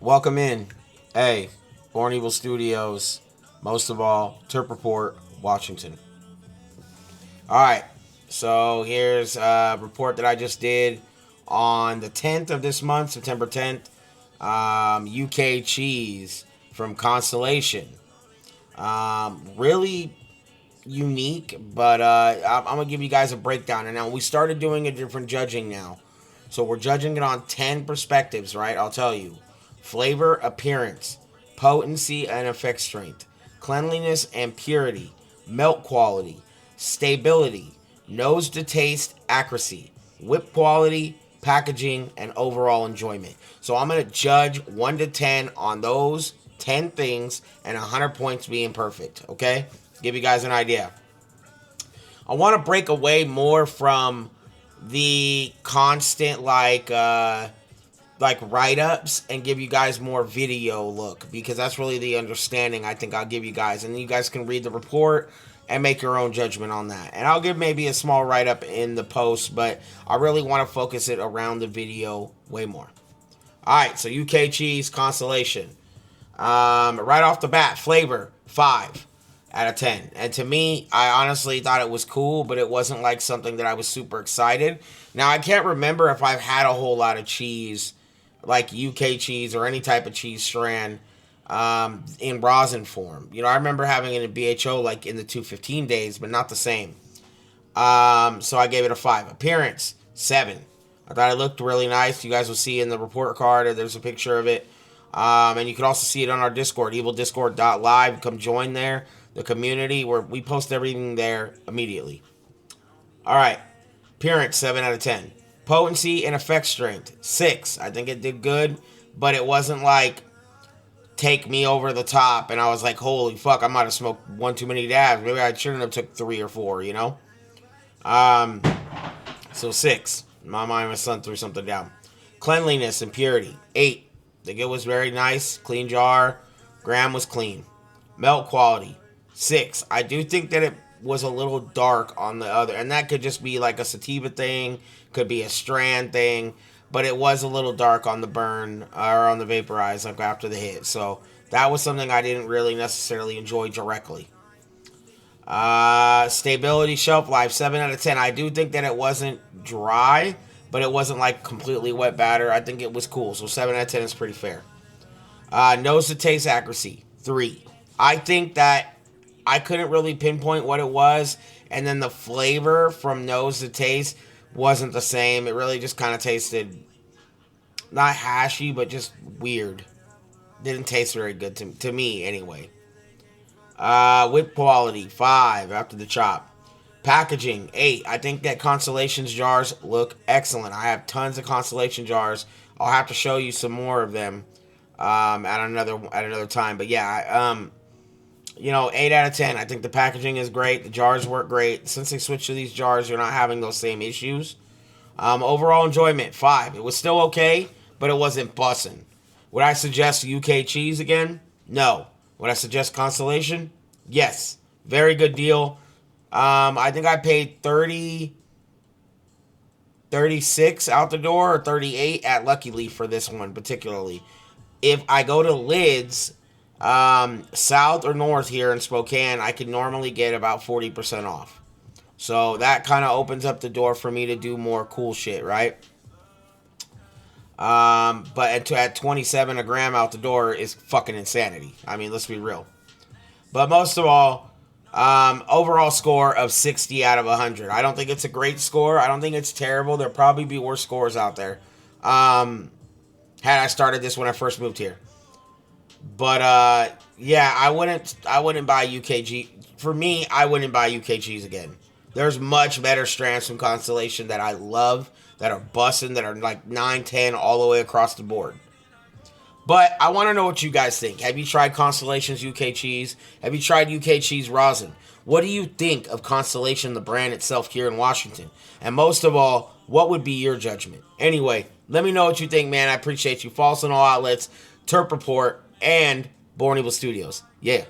Welcome in. Hey, BornEvillStudios. Most of all, Terp Report, Washington. Alright, so here's a report that I just did on the 10th of this month, September 10th. UK cheese from Constellation. Really unique, but I'm going to give you guys a breakdown. And now we started doing a different judging now. So we're judging it on 10 perspectives, right? I'll tell you. Flavor, appearance, potency and effect strength, cleanliness and purity, melt quality, stability, nose to taste accuracy, whip quality, packaging, and overall enjoyment. So I'm going to judge 1 to 10 on those 10 things and 100 points being perfect, okay? Give you guys an idea. I want to break away more from the constant write-ups and give you guys more video look, because that's really the understanding I think I'll give you guys, and you guys can read the report and make your own judgment on that. And I'll give maybe a small write-up in the post, but I really want to focus it around the video way more. Alright, so UK cheese Constellation. Right off the bat, flavor 5 out of 10. And to me, I honestly thought it was cool, but it wasn't like something that I was super excited. Now, I can't remember if I've had a whole lot of cheese, like UK cheese or any type of cheese strand, in rosin form. You know, I remember having it in BHO like in the 215 days, but not the same. So I gave it a 5. Appearance, 7. I thought it looked really nice. You guys will see in the report card, or there's a picture of it. And you can also see it on our Discord, evildiscord.live. Come join there. The community where we post everything there immediately. Alright. Appearance, 7 out of 10. Potency and effect strength, 6. I think it did good, but it wasn't like take me over the top and I was like, holy fuck, I might have smoked one too many dabs. Maybe I shouldn't have took 3 or 4, you know? So 6. My mind, my son threw something down. Cleanliness and purity, 8. I think it was very nice. Clean jar. Gram was clean. Melt quality, 6. I do think that it was a little dark on the other, and that could just be like a sativa thing, could be a strand thing, but it was a little dark on the burn, or on the vaporize, like after the hit. So that was something I didn't really necessarily enjoy directly. Stability, shelf life, 7 out of 10. I do think that it wasn't dry, but it wasn't like completely wet batter. I think it was cool, so 7 out of 10 is pretty fair. Nose to taste accuracy, 3. I think that I couldn't really pinpoint what it was, and then the flavor from nose to taste wasn't the same. It really just kind of tasted not hashy, but just weird. Didn't taste very good to me anyway. Whip quality, 5 after the chop. Packaging, 8. I think that Constellation's jars look excellent. I have tons of Constellation jars. I'll have to show you some more of them at another time. But yeah, 8 out of 10. I think the packaging is great. The jars work great. Since they switched to these jars, you're not having those same issues. Overall enjoyment, 5. It was still okay, but it wasn't bussin'. Would I suggest UK cheese again? No. Would I suggest Constellation? Yes. Very good deal. I think I paid 36 out the door, or 38 at Lucky Leaf for this one particularly. If I go to Lids, south or north here in Spokane, I can normally get about 40% off. So that kind of opens up the door for me to do more cool shit, right? But at 27 a gram out the door is fucking insanity. I mean, let's be real. But most of all, overall score of 60 out of 100. I don't think it's a great score. I don't think it's terrible. There'll probably be worse scores out there. Had I started this when I first moved here. But yeah, I wouldn't buy UKG. For me, I wouldn't buy UK cheese again. There's much better strands from Constellation that I love, that are bussin', that are like 9, 10 all the way across the board. But I want to know what you guys think. Have you tried Constellation's UK cheese? Have you tried UK cheese rosin? What do you think of Constellation, the brand itself here in Washington? And most of all, what would be your judgment? Anyway, let me know what you think, man. I appreciate you. Follow us on all outlets, Terp Report, and BornEvillStudios. Yeah.